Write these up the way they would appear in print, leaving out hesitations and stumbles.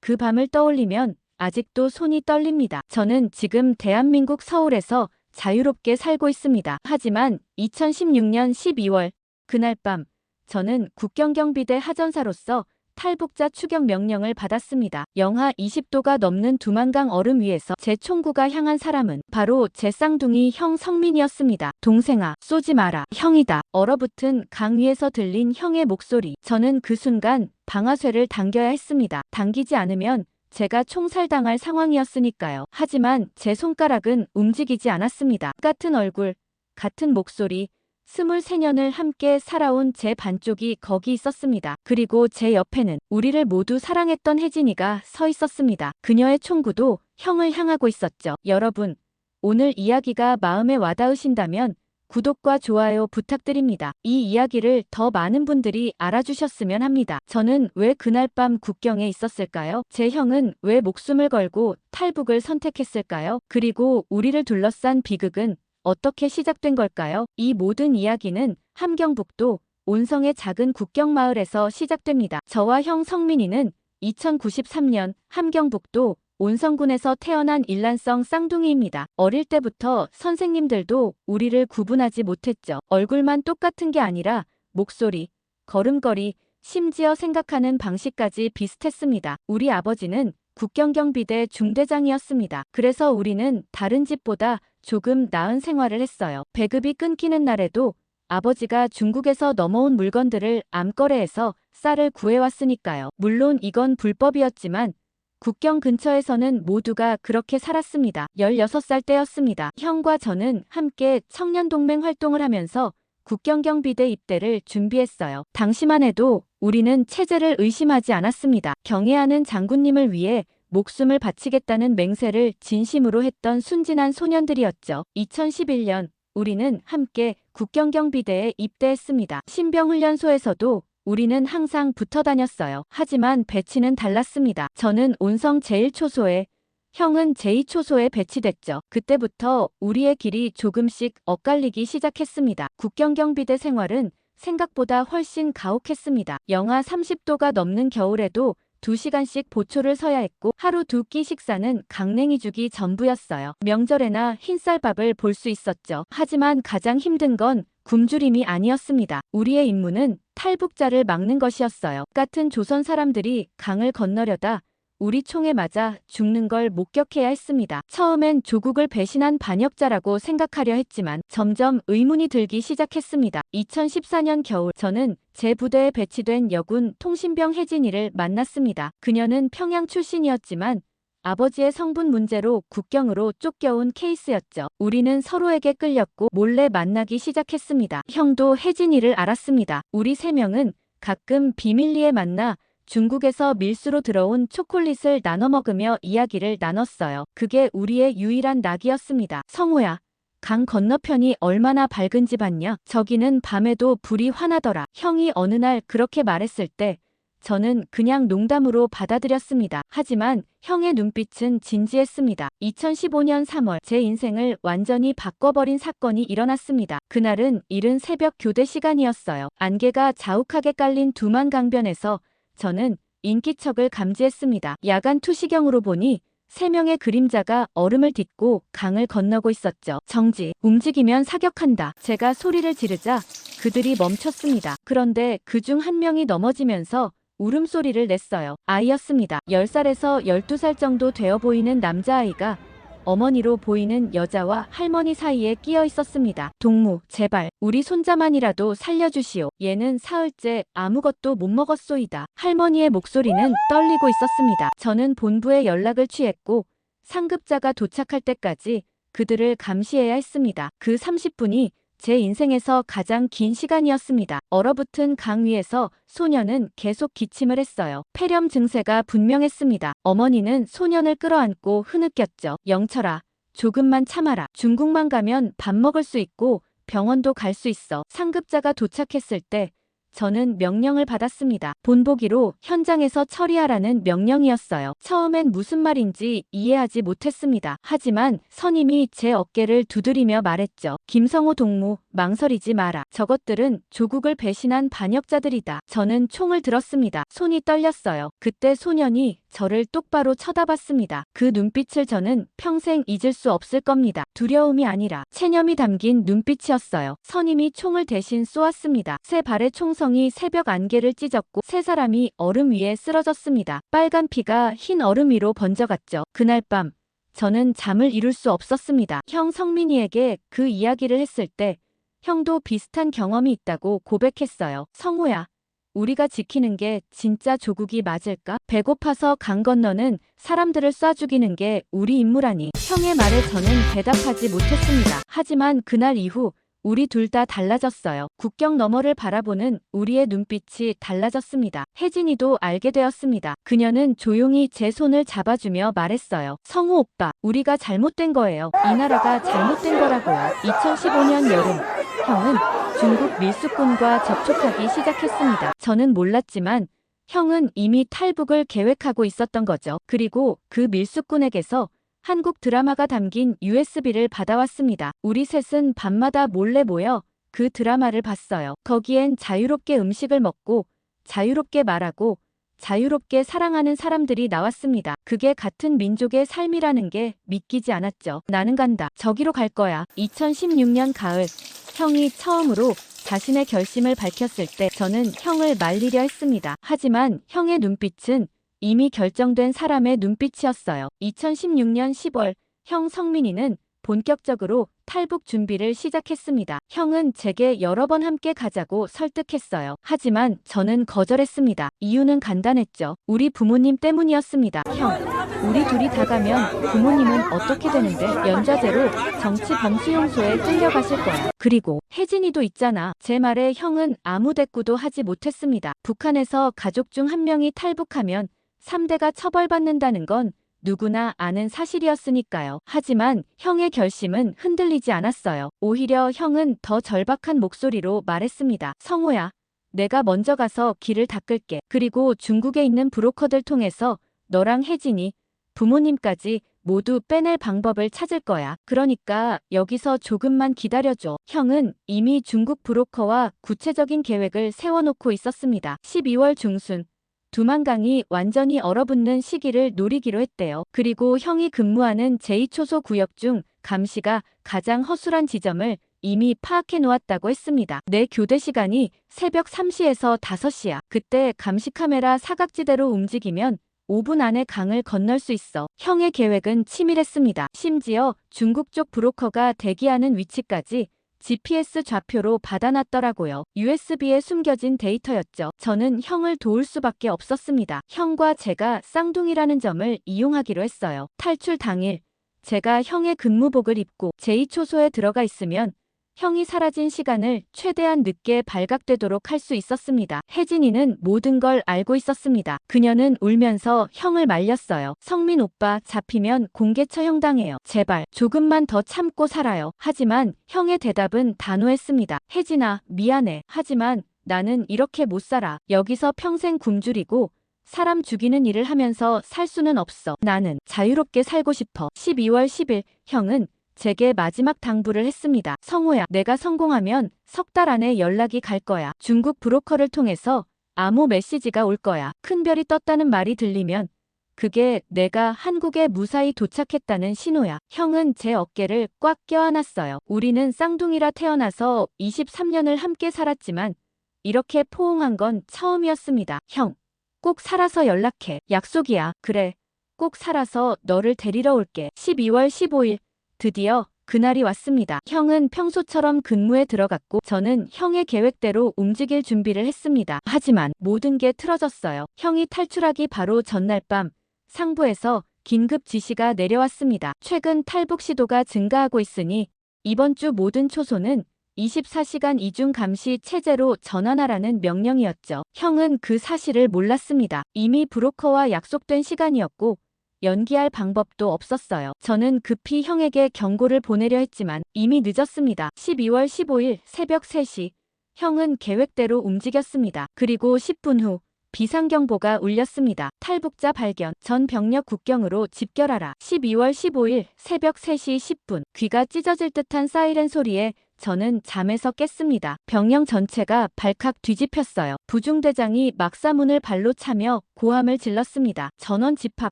그 밤을 떠올리면 아직도 손이 떨립니다. 저는 지금 대한민국 서울에서 자유롭게 살고 있습니다. 하지만 2016년 12월 그날 밤 저는 국경경비대 하전사로서 탈북자 추격 명령을 받았습니다. 영하 20도가 넘는 두만강 얼음 위에서 제 총구가 향한 사람은 바로 제 쌍둥이 형 성민이었습니다. 동생아, 쏘지 마라. 형이다. 얼어붙은 강 위에서 들린 형의 목소리. 저는 그 순간 방아쇠를 당겨야 했습니다. 당기지 않으면 제가 총살당할 상황이었으니까요. 하지만 제 손가락은 움직이지 않았습니다. 같은 얼굴, 같은 목소리, 23년을 함께 살아온 제 반쪽이 거기 있었습니다. 그리고 제 옆에는 우리를 모두 사랑했던 혜진이가 서 있었습니다. 그녀의 총구도 형을 향하고 있었죠. 여러분, 오늘 이야기가 마음에 와닿으신다면 구독과 좋아요 부탁드립니다. 이 이야기를 더 많은 분들이 알아주셨으면 합니다. 저는 왜 그날 밤 국경에 있었을까요? 제 형은 왜 목숨을 걸고 탈북을 선택했을까요? 그리고 우리를 둘러싼 비극은 어떻게 시작된 걸까요? 이 모든 이야기는 함경북도 온성의 작은 국경마을에서 시작됩니다. 저와 형 성민이는 2093년 함경북도 온성군에서 태어난 일란성 쌍둥이입니다. 어릴 때부터 선생님들도 우리를 구분하지 못했죠. 얼굴만 똑같은 게 아니라 목소리, 걸음걸이, 심지어 생각하는 방식까지 비슷했습니다. 우리 아버지는 국경경비대 중대장이었습니다. 그래서 우리는 다른 집보다 조금 나은 생활을 했어요. 배급이 끊기는 날에도 아버지가 중국에서 넘어온 물건들을 암거래해서 쌀을 구해왔으니까요. 물론 이건 불법이었지만 국경 근처에서는 모두가 그렇게 살았습니다. 16살 때였습니다. 형과 저는 함께 청년동맹 활동을 하면서 국경경비대 입대를 준비했어요. 당시만 해도 우리는 체제를 의심하지 않았습니다. 경애하는 장군님을 위해 목숨을 바치겠다는 맹세를 진심으로 했던 순진한 소년들이었죠. 2011년 우리는 함께 국경경비대에 입대했습니다. 신병훈련소에서도 우리는 항상 붙어 다녔어요. 하지만 배치는 달랐습니다. 저는 온성 제1초소에, 형은 제2초소에 배치됐죠. 그때부터 우리의 길이 조금씩 엇갈리기 시작했습니다. 국경경비대 생활은 생각보다 훨씬 가혹했습니다. 영하 30도가 넘는 겨울에도 2시간씩 보초를 서야 했고 하루 2끼 식사는 강냉이죽이 전부였어요. 명절에나 흰쌀밥을 볼 수 있었죠. 하지만 가장 힘든 건 굶주림이 아니었습니다. 우리의 임무는 탈북자를 막는 것이었어요. 같은 조선 사람들이 강을 건너려다 우리 총에 맞아 죽는 걸 목격해야 했습니다. 처음엔 조국을 배신한 반역자라고 생각하려 했지만 점점 의문이 들기 시작했습니다. 2014년 겨울 저는 제 부대에 배치된 여군 통신병 혜진이를 만났습니다. 그녀는 평양 출신이었지만 아버지의 성분 문제로 국경으로 쫓겨온 케이스였죠. 우리는 서로에게 끌렸고 몰래 만나기 시작했습니다. 형도 혜진이를 알았습니다. 우리 3명은 가끔 비밀리에 만나 중국에서 밀수로 들어온 초콜릿을 나눠 먹으며 이야기를 나눴어요. 그게 우리의 유일한 낙이었습니다. 성호야, 강 건너편이 얼마나 밝은지 봤냐? 저기는 밤에도 불이 환하더라. 형이 어느 날 그렇게 말했을 때 저는 그냥 농담으로 받아들였습니다. 하지만 형의 눈빛은 진지했습니다. 2015년 3월 제 인생을 완전히 바꿔버린 사건이 일어났습니다. 그날은 이른 새벽 교대 시간이었어요. 안개가 자욱하게 깔린 두만강변에서 저는 인기척을 감지했습니다. 야간 투시경으로 보니 3명의 그림자가 얼음을 딛고 강을 건너고 있었죠. 정지, 움직이면 사격한다. 제가 소리를 지르자 그들이 멈췄습니다. 그런데 그중 한 명이 넘어지면서 울음소리를 냈어요. 아이였습니다. 10살에서 12살 정도 되어 보이는 남자아이가 어머니로 보이는 여자와 할머니 사이에 끼어 있었습니다. 동무, 제발 우리 손자만이라도 살려주시오. 얘는 사흘째 아무것도 못 먹었소이다. 할머니의 목소리는 떨리고 있었습니다. 저는 본부에 연락을 취했고 상급자가 도착할 때까지 그들을 감시해야 했습니다. 그 30분이 제 인생에서 가장 긴 시간이었습니다. 얼어붙은 강 위에서 소녀는 계속 기침을 했어요. 폐렴 증세가 분명했습니다. 어머니는 소년을 끌어안고 흐느꼈죠. 영철아, 조금만 참아라. 중국만 가면 밥 먹을 수 있고 병원도 갈 수 있어. 상급자가 도착했을 때 저는 명령을 받았습니다. 본보기로 현장에서 처리하라는 명령이었어요. 처음엔 무슨 말인지 이해하지 못했습니다. 하지만 선임이 제 어깨를 두드리며 말했죠. 김성호 동무, 망설이지 마라. 저것들은 조국을 배신한 반역자들이다. 저는 총을 들었습니다. 손이 떨렸어요. 그때 소년이 저를 똑바로 쳐다봤습니다. 그 눈빛을 저는 평생 잊을 수 없을 겁니다. 두려움이 아니라 체념이 담긴 눈빛이었어요. 선임이 총을 대신 쏘았습니다. 세 발의 총성이 새벽 안개를 찢었고 세 사람이 얼음 위에 쓰러졌습니다. 빨간 피가 흰 얼음 위로 번져갔죠. 그날 밤 저는 잠을 이룰 수 없었습니다. 형 성민이에게 그 이야기를 했을 때 형도 비슷한 경험이 있다고 고백했어요. 성호야, 우리가 지키는 게 진짜 조국이 맞을까? 배고파서 강 건너는 사람들을 쏴 죽이는 게 우리 임무라니. 형의 말에 저는 대답하지 못했습니다. 하지만 그날 이후 우리 둘 다 달라졌어요. 국경 너머를 바라보는 우리의 눈빛이 달라졌습니다. 혜진이도 알게 되었습니다. 그녀는 조용히 제 손을 잡아주며 말했어요. 성우 오빠, 우리가 잘못된 거예요. 이 나라가 잘못된 거라고요. 2015년 여름, 형은 중국 밀수꾼과 접촉하기 시작했습니다. 저는 몰랐지만 형은 이미 탈북을 계획하고 있었던 거죠. 그리고 그 밀수꾼에게서 한국 드라마가 담긴 USB를 받아왔습니다. 우리 셋은 밤마다 몰래 모여 그 드라마를 봤어요. 거기엔 자유롭게 음식을 먹고 자유롭게 말하고 자유롭게 사랑하는 사람들이 나왔습니다. 그게 같은 민족의 삶이라는 게 믿기지 않았죠. 나는 간다. 저기로 갈 거야. 2016년 가을, 형이 처음으로 자신의 결심을 밝혔을 때 저는 형을 말리려 했습니다. 하지만 형의 눈빛은 이미 결정된 사람의 눈빛이었어요. 2016년 10월, 형 성민이는 본격적으로 탈북 준비를 시작했습니다. 형은 제게 여러 번 함께 가자고 설득했어요. 하지만 저는 거절했습니다. 이유는 간단했죠. 우리 부모님 때문이었습니다. 형, 우리 둘이 다 가면 부모님은 어떻게 되는데? 연좌제로 정치 범수용소에 끌려가실 거야. 그리고 혜진이도 있잖아. 제 말에 형은 아무 대꾸도 하지 못했습니다. 북한에서 가족 중 한 명이 탈북하면 3대가 처벌받는다는 건 누구나 아는 사실이었으니까요. 하지만 형의 결심은 흔들리지 않았어요. 오히려 형은 더 절박한 목소리로 말했습니다. 성호야, 내가 먼저 가서 길을 닦을게. 그리고 중국에 있는 브로커들 통해서 너랑 혜진이, 부모님까지 모두 빼낼 방법을 찾을 거야. 그러니까 여기서 조금만 기다려줘. 형은 이미 중국 브로커와 구체적인 계획을 세워놓고 있었습니다. 12월 중순, 두만강이 완전히 얼어붙는 시기를 노리기로 했대요. 그리고 형이 근무하는 제2초소 구역 중 감시가 가장 허술한 지점을 이미 파악해 놓았다고 했습니다. 내 교대 시간이 새벽 3시에서 5시야. 그때 감시 카메라 사각지대로 움직이면 5분 안에 강을 건널 수 있어. 형의 계획은 치밀했습니다. 심지어 중국 쪽 브로커가 대기하는 위치까지 GPS 좌표로 받아놨더라고요. USB에 숨겨진 데이터였죠. 저는 형을 도울 수밖에 없었습니다. 형과 제가 쌍둥이라는 점을 이용하기로 했어요. 탈출 당일, 제가 형의 근무복을 입고 제2초소에 들어가 있으면 형이 사라진 시간을 최대한 늦게 발각되도록 할 수 있었습니다. 혜진이는 모든 걸 알고 있었습니다. 그녀는 울면서 형을 말렸어요. 성민 오빠, 잡히면 공개 처형당해요. 제발 조금만 더 참고 살아요. 하지만 형의 대답은 단호했습니다. 혜진아, 미안해. 하지만 나는 이렇게 못 살아. 여기서 평생 굶주리고 사람 죽이는 일을 하면서 살 수는 없어. 나는 자유롭게 살고 싶어. 12월 10일, 형은 제게 마지막 당부를 했습니다. 성호야, 내가 성공하면 석 달 안에 연락이 갈 거야. 중국 브로커를 통해서 암호 메시지가 올 거야. 큰 별이 떴다는 말이 들리면 그게 내가 한국에 무사히 도착했다는 신호야. 형은 제 어깨를 꽉 껴안았어요. 우리는 쌍둥이라 태어나서 23년을 함께 살았지만 이렇게 포옹한 건 처음이었습니다. 형, 꼭 살아서 연락해. 약속이야. 그래, 꼭 살아서 너를 데리러 올게. 12월 15일, 드디어 그날이 왔습니다. 형은 평소처럼 근무에 들어갔고 저는 형의 계획대로 움직일 준비를 했습니다. 하지만 모든 게 틀어졌어요. 형이 탈출하기 바로 전날 밤, 상부에서 긴급 지시가 내려왔습니다. 최근 탈북 시도가 증가하고 있으니 이번 주 모든 초소는 24시간 이중 감시 체제로 전환하라는 명령이었죠. 형은 그 사실을 몰랐습니다. 이미 브로커와 약속된 시간이었고 연기할 방법도 없었어요. 저는 급히 형에게 경고를 보내려 했지만 이미 늦었습니다. 12월 15일 새벽 3시, 형은 계획대로 움직였습니다. 그리고 10분 후 비상경보가 울렸습니다. 탈북자 발견, 전 병력 국경으로 집결하라. 12월 15일 새벽 3시 10분, 귀가 찢어질 듯한 사이렌 소리에 저는 잠에서 깼습니다. 병영 전체가 발칵 뒤집혔어요. 부중대장이 막사문을 발로 차며 고함을 질렀습니다. 전원 집합,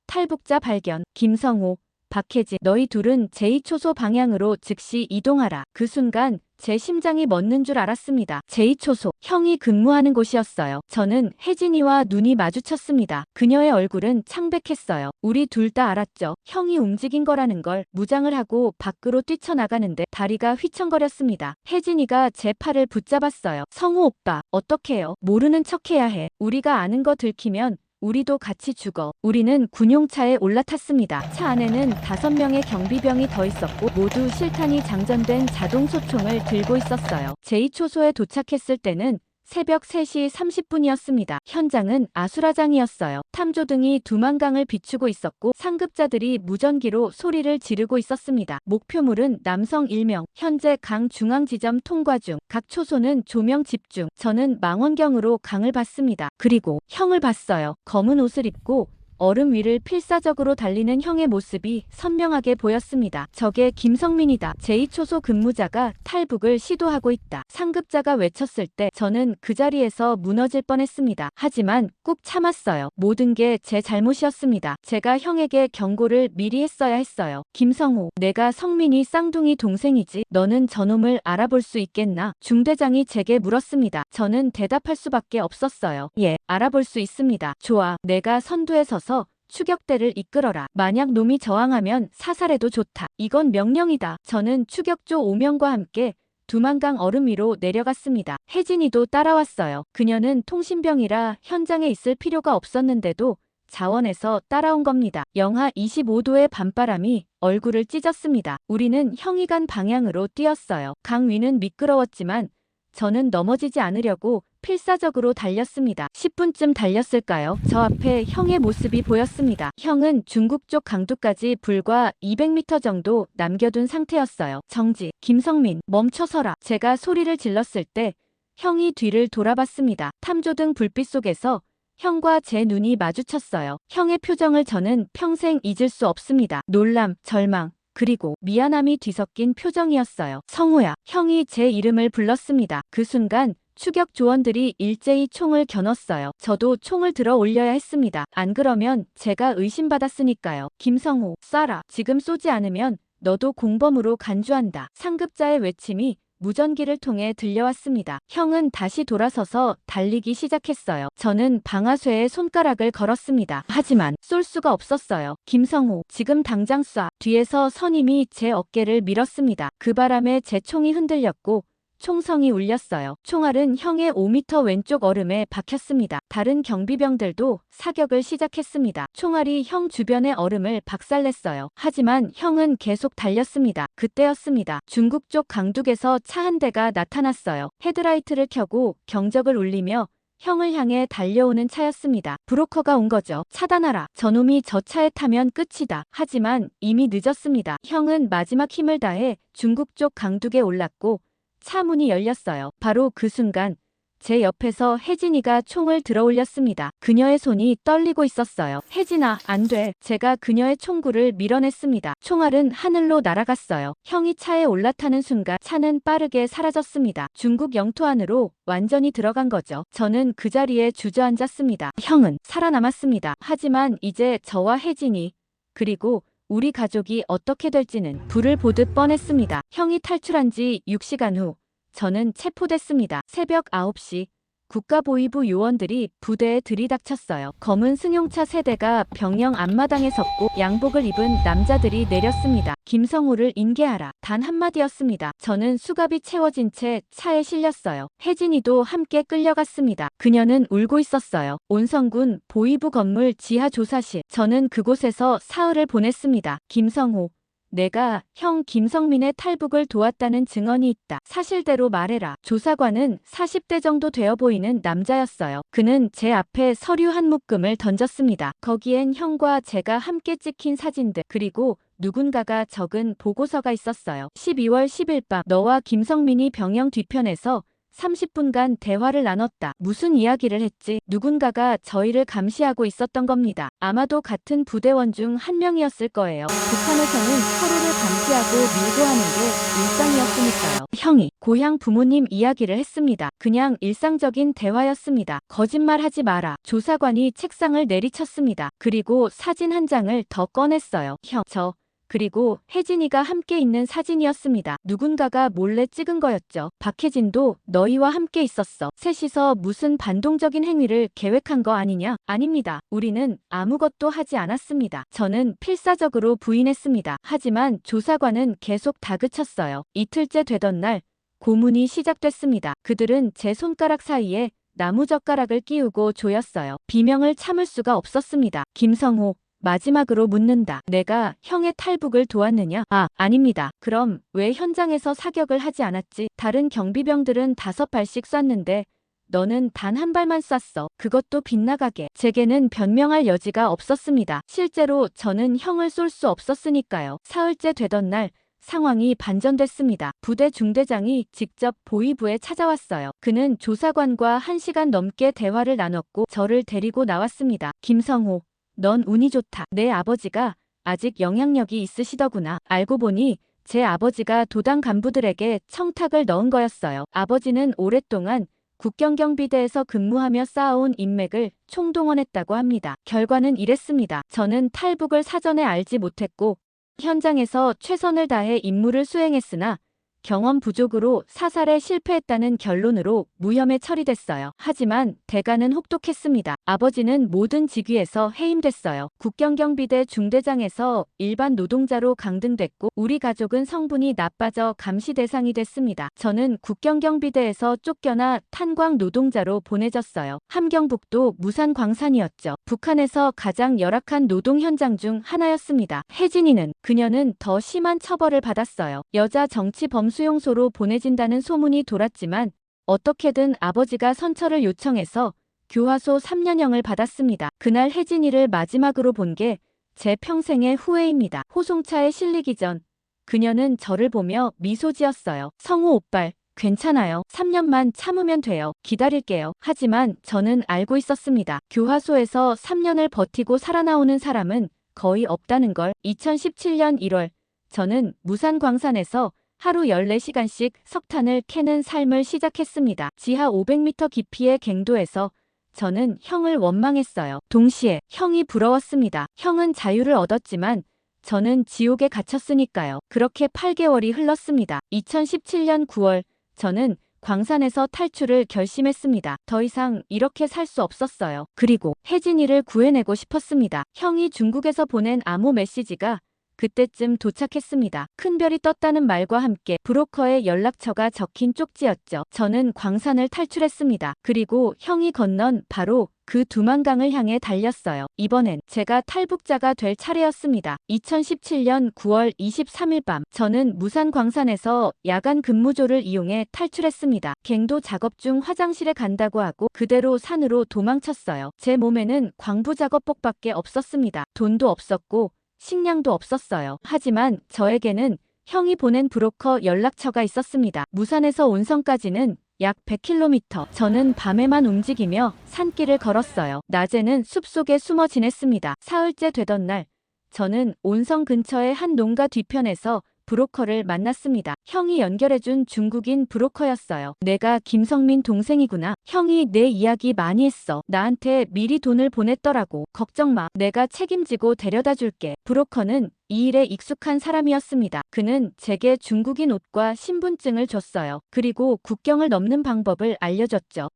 탈북자 발견. 김성호, 박혜진, 너희 둘은 제2초소 방향으로 즉시 이동하라. 그 순간 제 심장이 멎는 줄 알았습니다. 제2초소, 형이 근무하는 곳이었어요. 저는 혜진이와 눈이 마주쳤습니다. 그녀의 얼굴은 창백했어요. 우리 둘 다 알았죠. 형이 움직인 거라는 걸. 무장을 하고 밖으로 뛰쳐나가는데 다리가 휘청거렸습니다. 혜진이가 제 팔을 붙잡았어요. 성우 오빠, 어떡해요? 모르는 척해야 해. 우리가 아는 거 들키면 우리도 같이 죽어. 우리는 군용차에 올라탔습니다. 차 안에는 5명의 경비병이 더 있었고 모두 실탄이 장전된 자동소총을 들고 있었어요. 제2초소에 도착했을 때는 새벽 3시 30분이었습니다. 현장은 아수라장이었어요. 탐조등이 두만강을 비추고 있었고 상급자들이 무전기로 소리를 지르고 있었습니다. 목표물은 남성 1명, 현재 강 중앙 지점 통과 중. 각 초소는 조명 집중. 저는 망원경으로 강을 봤습니다. 그리고 형을 봤어요. 검은 옷을 입고 얼음 위를 필사적으로 달리는 형의 모습이 선명하게 보였습니다. 저게 김성민이다. 제2초소 근무자가 탈북을 시도하고 있다. 상급자가 외쳤을 때 저는 그 자리에서 무너질 뻔했습니다. 하지만 꾹 참았어요. 모든 게 제 잘못이었습니다. 제가 형에게 경고를 미리 했어야 했어요. 김성호, 내가 성민이 쌍둥이 동생이지. 너는 저놈을 알아볼 수 있겠나? 중대장이 제게 물었습니다. 저는 대답할 수밖에 없었어요. 예, 알아볼 수 있습니다. 좋아, 내가 선두에 서서 추격대를 이끌어라. 만약 놈이 저항하면 사살해도 좋다. 이건 명령이다. 저는 추격조 5명과 함께 두만강 얼음 위로 내려갔습니다. 혜진이도 따라왔어요. 그녀는 통신병이라 현장에 있을 필요가 없었는데도 자원해서 따라온 겁니다. 영하 25도의 밤바람이 얼굴을 찢었습니다. 우리는 형이 간 방향으로 뛰었어요. 강 위는 미끄러웠지만 저는 넘어지지 않으려고 필사적으로 달렸습니다. 10분쯤 달렸을까요? 저 앞에 형의 모습이 보였습니다. 형은 중국 쪽 강두까지 불과 200m 정도 남겨둔 상태였어요. 정지, 김성민, 멈춰서라. 제가 소리를 질렀을 때 형이 뒤를 돌아봤습니다. 탐조등 불빛 속에서 형과 제 눈이 마주쳤어요. 형의 표정을 저는 평생 잊을 수 없습니다. 놀람, 절망, 그리고 미안함이 뒤섞인 표정이었어요. 성호야. 형이 제 이름을 불렀습니다. 그 순간 추격 조원들이 일제히 총을 겨눴어요. 저도 총을 들어 올려야 했습니다. 안 그러면 제가 의심받았으니까요. 김성호, 쏴라. 지금 쏘지 않으면 너도 공범으로 간주한다. 상급자의 외침이 무전기를 통해 들려왔습니다. 형은 다시 돌아서서 달리기 시작했어요. 저는 방아쇠에 손가락을 걸었습니다. 하지만 쏠 수가 없었어요. 김성호, 지금 당장 쏴. 뒤에서 선임이 제 어깨를 밀었습니다. 그 바람에 제 총이 흔들렸고 총성이 울렸어요. 총알은 형의 5m 왼쪽 얼음에 박혔습니다. 다른 경비병들도 사격을 시작했습니다. 총알이 형 주변의 얼음을 박살냈어요. 하지만 형은 계속 달렸습니다. 그때였습니다. 중국 쪽 강둑에서 차 한 대가 나타났어요. 헤드라이트를 켜고 경적을 울리며 형을 향해 달려오는 차였습니다. 브로커가 온 거죠. 차단하라. 저놈이 저 차에 타면 끝이다. 하지만 이미 늦었습니다. 형은 마지막 힘을 다해 중국 쪽 강둑에 올랐고 차 문이 열렸어요. 바로 그 순간 제 옆에서 혜진이가 총을 들어 올렸습니다. 그녀의 손이 떨리고 있었어요. 혜진아, 안 돼. 제가 그녀의 총구를 밀어냈습니다. 총알은 하늘로 날아갔어요. 형이 차에 올라타는 순간 차는 빠르게 사라졌습니다. 중국 영토 안으로 완전히 들어간 거죠. 저는 그 자리에 주저앉았습니다. 형은 살아남았습니다. 하지만 이제 저와 혜진이 그리고 우리 가족이 어떻게 될지는 불을 보듯 뻔했습니다. 형이 탈출한 지 6시간 후 저는 체포됐습니다. 새벽 9시 국가보위부 요원들이 부대에 들이닥쳤어요. 검은 승용차 세대가 병영 앞마당에 섰고 양복을 입은 남자들이 내렸습니다. 김성호를 인계하라. 단 한마디였습니다. 저는 수갑이 채워진 채 차에 실렸어요. 혜진이도 함께 끌려갔습니다. 그녀는 울고 있었어요. 온성군 보위부 건물 지하 조사실. 저는 그곳에서 사흘을 보냈습니다. 김성호, 내가 형 김성민의 탈북을 도왔다는 증언이 있다. 사실대로 말해라. 조사관은 40대 정도 되어 보이는 남자였어요. 그는 제 앞에 서류 한 묶음을 던졌습니다. 거기엔 형과 제가 함께 찍힌 사진들 그리고 누군가가 적은 보고서가 있었어요. 12월 10일 밤 너와 김성민이 병영 뒤편에서 30분간 대화를 나눴다. 무슨 이야기를 했지? 누군가가 저희를 감시하고 있었던 겁니다. 아마도 같은 부대원 중 한 명이었을 거예요. 북한에서는 서로를 감시하고 밀고 하는 게 일상이었으니까요. 형이 고향 부모님 이야기를 했습니다. 그냥 일상적인 대화였습니다. 거짓말하지 마라. 조사관이 책상을 내리쳤습니다. 그리고 사진 한 장을 더 꺼냈어요. 형, 그리고 혜진이가 함께 있는 사진이었습니다. 누군가가 몰래 찍은 거였죠. 박혜진도 너희와 함께 있었어. 셋이서 무슨 반동적인 행위를 계획한 거 아니냐? 아닙니다. 우리는 아무것도 하지 않았습니다. 저는 필사적으로 부인했습니다. 하지만 조사관은 계속 다그쳤어요. 이틀째 되던 날 고문이 시작됐습니다. 그들은 제 손가락 사이에 나무젓가락을 끼우고 조였어요. 비명을 참을 수가 없었습니다. 김성호, 마지막으로 묻는다. 내가 형의 탈북을 도왔느냐? 아닙니다. 그럼 왜 현장에서 사격을 하지 않았지? 다른 경비병들은 5발씩 쐈는데 너는 단 한 발만 쐈어. 그것도 빗나가게. 제게는 변명할 여지가 없었습니다. 실제로 저는 형을 쏠 수 없었으니까요. 사흘째 되던 날 상황이 반전됐습니다. 부대 중대장이 직접 보위부에 찾아왔어요. 그는 조사관과 1시간 넘게 대화를 나눴고 저를 데리고 나왔습니다. 김성호, 넌 운이 좋다. 내 아버지가 아직 영향력이 있으시더구나. 알고 보니 제 아버지가 도당 간부들에게 청탁을 넣은 거였어요. 아버지는 오랫동안 국경경비대에서 근무하며 쌓아온 인맥을 총동원했다고 합니다. 결과는 이랬습니다. 저는 탈북을 사전에 알지 못했고 현장에서 최선을 다해 임무를 수행했으나 경험 부족으로 사살에 실패했다는 결론으로 무혐의 처리됐어요. 하지만 대가는 혹독했습니다. 아버지는 모든 직위에서 해임됐어요. 국경경비대 중대장에서 일반 노동자로 강등됐고 우리 가족은 성분이 나빠져 감시 대상이 됐습니다. 저는 국경경비대에서 쫓겨나 탄광 노동자로 보내졌어요. 함경북도 무산광산이었죠. 북한에서 가장 열악한 노동 현장 중 하나였습니다. 혜진이는 그녀는 더 심한 처벌을 받았어요. 여자 정치 수용소로 보내진다는 소문이 돌았지만 어떻게든 아버지가 선처를 요청해서 교화소 3년형을 받았습니다. 그날 혜진이를 마지막으로 본 게 제 평생의 후회입니다. 호송차에 실리기 전 그녀는 저를 보며 미소 지었어요. 성우 오빨, 괜찮아요. 3년만 참으면 돼요. 기다릴게요. 하지만 저는 알고 있었습니다. 교화소에서 3년을 버티고 살아나오는 사람은 거의 없다는 걸. 2017년 1월 저는 무산광산에서 하루 14시간씩 석탄을 캐는 삶을 시작했습니다. 지하 500m 깊이의 갱도에서 저는 형을 원망했어요. 동시에 형이 부러웠습니다. 형은 자유를 얻었지만 저는 지옥에 갇혔으니까요. 그렇게 8개월이 흘렀습니다. 2017년 9월 저는 광산에서 탈출을 결심했습니다. 더 이상 이렇게 살 수 없었어요. 그리고 혜진이를 구해내고 싶었습니다. 형이 중국에서 보낸 암호 메시지가 그때쯤 도착했습니다. 큰 별이 떴다는 말과 함께 브로커의 연락처가 적힌 쪽지였죠. 저는 광산을 탈출했습니다. 그리고 형이 건넌 바로 그 두만강을 향해 달렸어요. 이번엔 제가 탈북자가 될 차례였습니다. 2017년 9월 23일 밤 저는 무산광산에서 야간 근무조를 이용해 탈출했습니다. 갱도 작업 중 화장실에 간다고 하고 그대로 산으로 도망쳤어요. 제 몸에는 광부 작업복밖에 없었습니다. 돈도 없었고 식량도 없었어요. 하지만 저에게는 형이 보낸 브로커 연락처가 있었습니다. 무산에서 온성까지는 약 100km. 저는 밤에만 움직이며 산길을 걸었어요. 낮에는 숲속에 숨어 지냈습니다. 사흘째 되던 날 저는 온성 근처의 한 농가 뒤편에서 브로커를 만났습니다. 형이 연결해준 중국인 브로커였어요. 내가 김성민 동생이구나. 형이 내 이야기 많이 했어. 나한테 미리 돈을 보냈더라고. 걱정 마. 내가 책임지고 데려다 줄게. 브로커는 이 일에 익숙한 사람이었습니다. 그는 제게 중국인 옷과 신분증을 줬어요. 그리고 국경을 넘는 방법을 알려줬죠.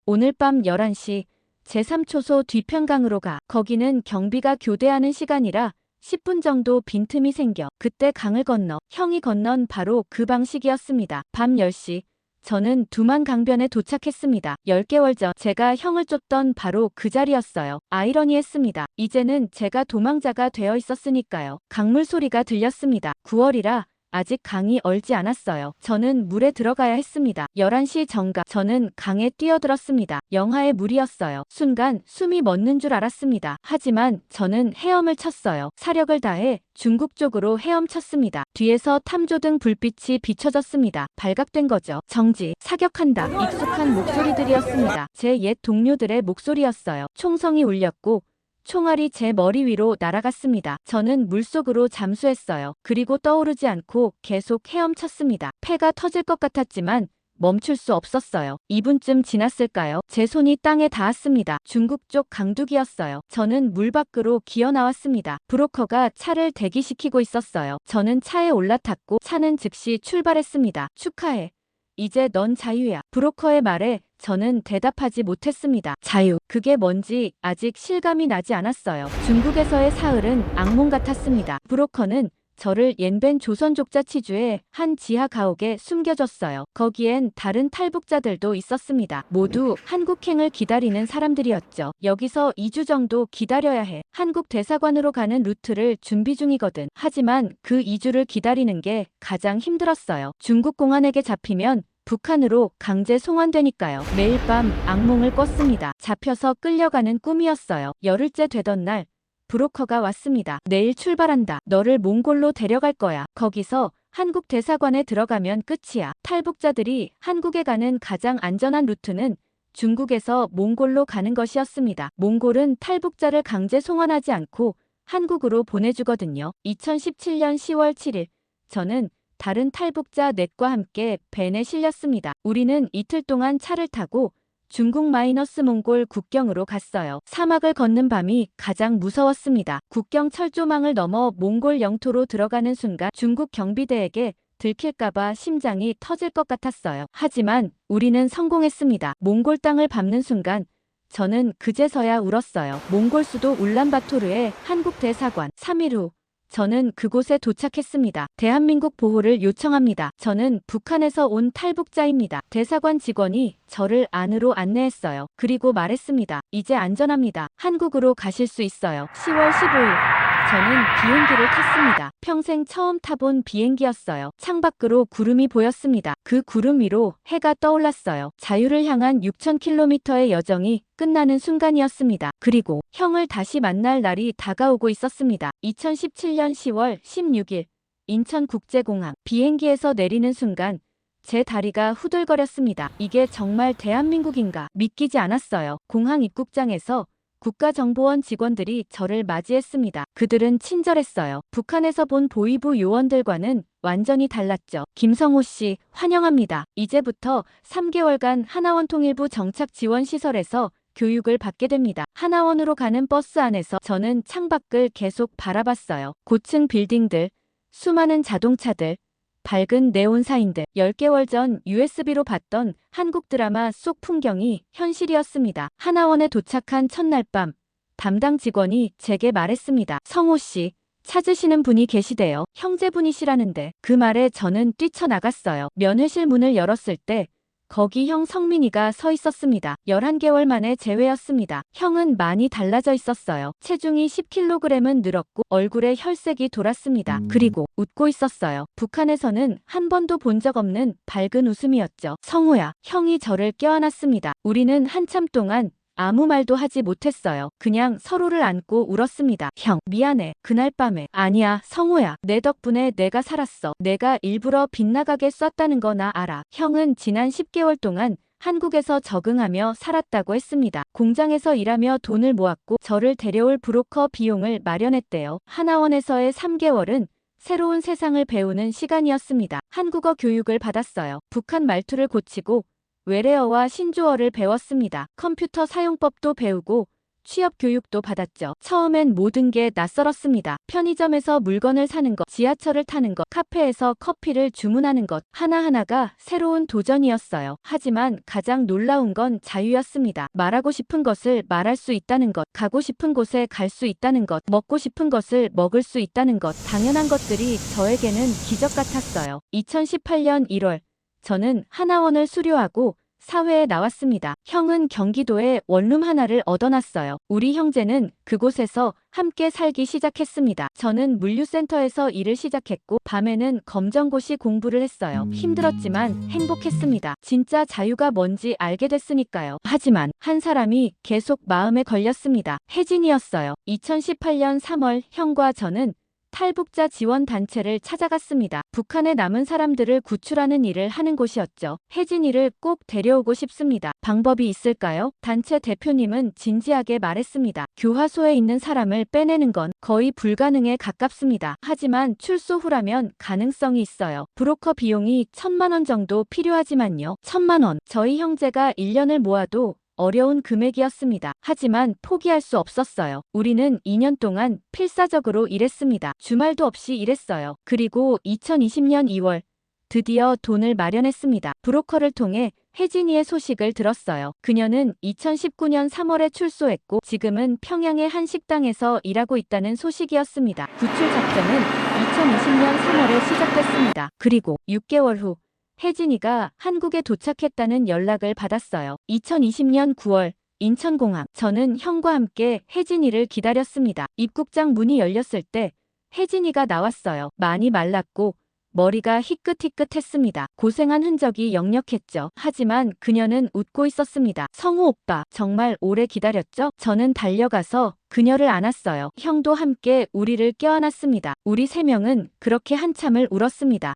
오늘 밤 11시 제3초소 뒤편강으로 가. 거기는 경비가 교대하는 시간이라 10분 정도 빈틈이 생겨. 그때 강을 건너. 형이 건넌 바로 그 방식이었습니다. 밤 10시 저는 두만 강변에 도착했습니다. 10개월 전 제가 형을 쫓던 바로 그 자리였어요. 아이러니했습니다. 이제는 제가 도망자가 되어 있었으니까요. 강물 소리가 들렸습니다. 9월이라 아직 강이 얼지 않았어요. 저는 물에 들어가야 했습니다. 11시 정각 저는 강에 뛰어들었습니다. 영하의 물이었어요. 순간 숨이 멎는 줄 알았습니다. 하지만 저는 헤엄을 쳤어요. 사력을 다해 중국 쪽으로 헤엄쳤습니다. 뒤에서 탐조등 불빛이 비춰졌습니다. 발각된 거죠. 정지, 사격한다. 익숙한 목소리들이었습니다. 제 옛 동료들의 목소리였어요. 총성이 울렸고 총알이 제 머리 위로 날아갔습니다. 저는 물속으로 잠수했어요. 그리고 떠오르지 않고 계속 헤엄쳤습니다. 폐가 터질 것 같았지만 멈출 수 없었어요. 2분쯤 지났을까요? 제 손이 땅에 닿았습니다. 중국 쪽 강둑이었어요. 저는 물 밖으로 기어 나왔습니다. 브로커가 차를 대기시키고 있었어요. 저는 차에 올라탔고 차는 즉시 출발했습니다. 축하해. 이제 넌 자유야. 브로커의 말에 저는 대답하지 못했습니다. 자유. 그게 뭔지 아직 실감이 나지 않았어요. 중국에서의 사흘은 악몽 같았습니다. 브로커는 저를 옌벤 조선족자치주의 한 지하 가옥에 숨겨줬어요. 거기엔 다른 탈북자들도 있었습니다. 모두 한국행을 기다리는 사람들이었죠. 여기서 2주 정도 기다려야 해. 한국 대사관으로 가는 루트를 준비 중이거든. 하지만 그 2주를 기다리는 게 가장 힘들었어요. 중국 공안에게 잡히면 북한으로 강제 송환되니까요. 매일 밤 악몽을 꿨습니다. 잡혀서 끌려가는 꿈이었어요. 열흘째 되던 날 브로커가 왔습니다. 내일 출발한다. 너를 몽골로 데려갈 거야. 거기서 한국 대사관에 들어가면 끝이야. 탈북자들이 한국에 가는 가장 안전한 루트는 중국에서 몽골로 가는 것이었습니다. 몽골은 탈북자를 강제 송환하지 않고 한국으로 보내주거든요. 2017년 10월 7일 저는 다른 탈북자 넷과 함께 벤에 실렸습니다. 우리는 이틀 동안 차를 타고 중국 마이너스 몽골 국경으로 갔어요. 사막을 걷는 밤이 가장 무서웠습니다. 국경 철조망을 넘어 몽골 영토로 들어가는 순간 중국 경비대에게 들킬까봐 심장이 터질 것 같았어요. 하지만 우리는 성공했습니다. 몽골 땅을 밟는 순간 저는 그제서야 울었어요. 몽골 수도 울란바토르의 한국 대사관. 3일 후 저는 그곳에 도착했습니다. 대한민국 보호를 요청합니다. 저는 북한에서 온 탈북자입니다. 대사관 직원이 저를 안으로 안내했어요. 그리고 말했습니다. 이제 안전합니다. 한국으로 가실 수 있어요. 10월 15일 저는 비행기를 탔습니다. 평생 처음 타본 비행기였어요. 창밖으로 구름이 보였습니다. 그 구름 위로 해가 떠올랐어요. 자유를 향한 6,000km의 여정이 끝나는 순간이었습니다. 그리고 형을 다시 만날 날이 다가오고 있었습니다. 2017년 10월 16일 인천국제공항. 비행기에서 내리는 순간 제 다리가 후들거렸습니다. 이게 정말 대한민국인가 믿기지 않았어요. 공항 입국장에서 국가정보원 직원들이 저를 맞이했습니다. 그들은 친절했어요. 북한에서 본 보위부 요원들과는 완전히 달랐죠. 김성호 씨, 환영합니다. 이제부터 3개월간 하나원 통일부 정착지원시설에서 교육을 받게 됩니다. 하나원으로 가는 버스 안에서 저는 창밖을 계속 바라봤어요. 고층 빌딩들, 수많은 자동차들, 밝은 네온 사인들. 10개월 전 USB로 봤던 한국 드라마 속 풍경이 현실이었습니다. 하나원에 도착한 첫날 밤 담당 직원이 제게 말했습니다. 성호 씨, 찾으시는 분이 계시대요. 형제분이시라는데. 그 말에 저는 뛰쳐나갔어요. 면회실 문을 열었을 때 거기 형 성민이가 서 있었습니다. 11개월 만에 재회였습니다. 형은 많이 달라져 있었어요. 체중이 10kg은 늘었고 얼굴에 혈색이 돌았습니다. 그리고 웃고 있었어요. 북한에서는 한 번도 본 적 없는 밝은 웃음이었죠. 성호야, 형이 저를 껴안았습니다. 우리는 한참 동안 아무 말도 하지 못했어요. 그냥 서로를 안고 울었습니다. 형, 미안해. 그날 밤에. 아니야, 성호야. 내 덕분에 내가 살았어. 내가 일부러 빗나가게 쐈다는 거 나 알아. 형은 지난 10개월 동안 한국에서 적응하며 살았다고 했습니다. 공장에서 일하며 돈을 모았고 저를 데려올 브로커 비용을 마련했대요. 하나원에서의 3개월은 새로운 세상을 배우는 시간이었습니다. 한국어 교육을 받았어요. 북한 말투를 고치고 외래어와 신조어를 배웠습니다. 컴퓨터 사용법도 배우고 취업 교육도 받았죠. 처음엔 모든 게 낯설었습니다. 편의점에서 물건을 사는 것, 지하철을 타는 것, 카페에서 커피를 주문하는 것, 하나하나가 새로운 도전이었어요. 하지만 가장 놀라운 건 자유였습니다. 말하고 싶은 것을 말할 수 있다는 것, 가고 싶은 곳에 갈 수 있다는 것, 먹고 싶은 것을 먹을 수 있다는 것, 당연한 것들이 저에게는 기적 같았어요. 2018년 1월 저는 하나원을 수료하고 사회에 나왔습니다. 형은 경기도에 원룸 하나를 얻어놨어요. 우리 형제는 그곳에서 함께 살기 시작했습니다. 저는 물류센터에서 일을 시작했고 밤에는 검정고시 공부를 했어요. 힘들었지만 행복했습니다. 진짜 자유가 뭔지 알게 됐으니까요. 하지만 한 사람이 계속 마음에 걸렸습니다. 혜진이었어요. 2018년 3월 형과 저는 탈북자 지원 단체를 찾아갔습니다. 북한에 남은 사람들을 구출하는 일을 하는 곳이었죠. 혜진이를 꼭 데려오고 싶습니다. 방법이 있을까요? 단체 대표님은 진지하게 말했습니다. 교화소에 있는 사람을 빼내는 건 거의 불가능에 가깝습니다. 하지만 출소 후라면 가능성이 있어요. 브로커 비용이 1,000만 원 정도 필요하지만요. 1,000만 원. 저희 형제가 1년을 모아도 어려운 금액이었습니다. 하지만 포기할 수 없었어요. 우리는 2년 동안 필사적으로 일했습니다. 주말도 없이 일했어요. 그리고 2020년 2월 드디어 돈을 마련했습니다. 브로커를 통해 혜진이의 소식을 들었어요. 그녀는 2019년 3월에 출소했고 지금은 평양의 한 식당에서 일하고 있다는 소식이었습니다. 구출 작전은 2020년 3월에 시작됐습니다. 그리고 6개월 후 혜진이가 한국에 도착했다는 연락을 받았어요. 2020년 9월 인천공항. 저는 형과 함께 혜진이를 기다렸습니다. 입국장 문이 열렸을 때 혜진이가 나왔어요. 많이 말랐고 머리가 희끗희끗했습니다. 고생한 흔적이 역력했죠. 하지만 그녀는 웃고 있었습니다. 성우 오빠, 정말 오래 기다렸죠? 저는 달려가서 그녀를 안았어요. 형도 함께 우리를 껴안았습니다. 우리 세 명은 그렇게 한참을 울었습니다.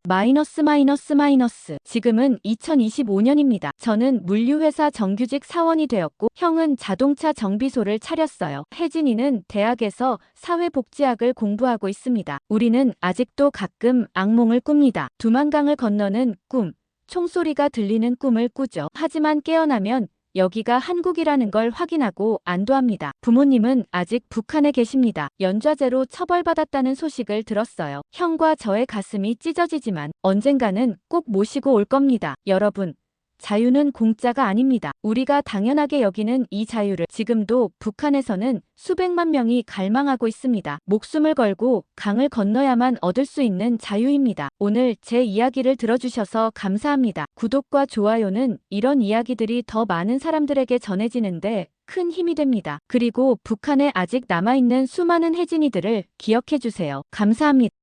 마이너스. 지금은 2025년입니다. 저는 물류회사 정규직 사원이 되었고 형은 자동차 정비소를 차렸어요. 혜진이는 대학에서 사회복지학을 공부하고 있습니다. 우리는 아직도 가끔 악몽을 꿉니다. 두만강을 건너는 꿈, 총소리가 들리는 꿈을 꾸죠. 하지만 깨어나면 여기가 한국이라는 걸 확인하고 안도합니다. 부모님은 아직 북한에 계십니다. 연좌제로 처벌받았다는 소식을 들었어요. 형과 저의 가슴이 찢어지지만 언젠가는 꼭 모시고 올 겁니다. 여러분, 자유는 공짜가 아닙니다. 우리가 당연하게 여기는 이 자유를 지금도 북한에서는 수백만 명이 갈망하고 있습니다. 목숨을 걸고 강을 건너야만 얻을 수 있는 자유입니다. 오늘 제 이야기를 들어주셔서 감사합니다. 구독과 좋아요는 이런 이야기들이 더 많은 사람들에게 전해지는데 큰 힘이 됩니다. 그리고 북한에 아직 남아있는 수많은 혜진이들을 기억해주세요. 감사합니다.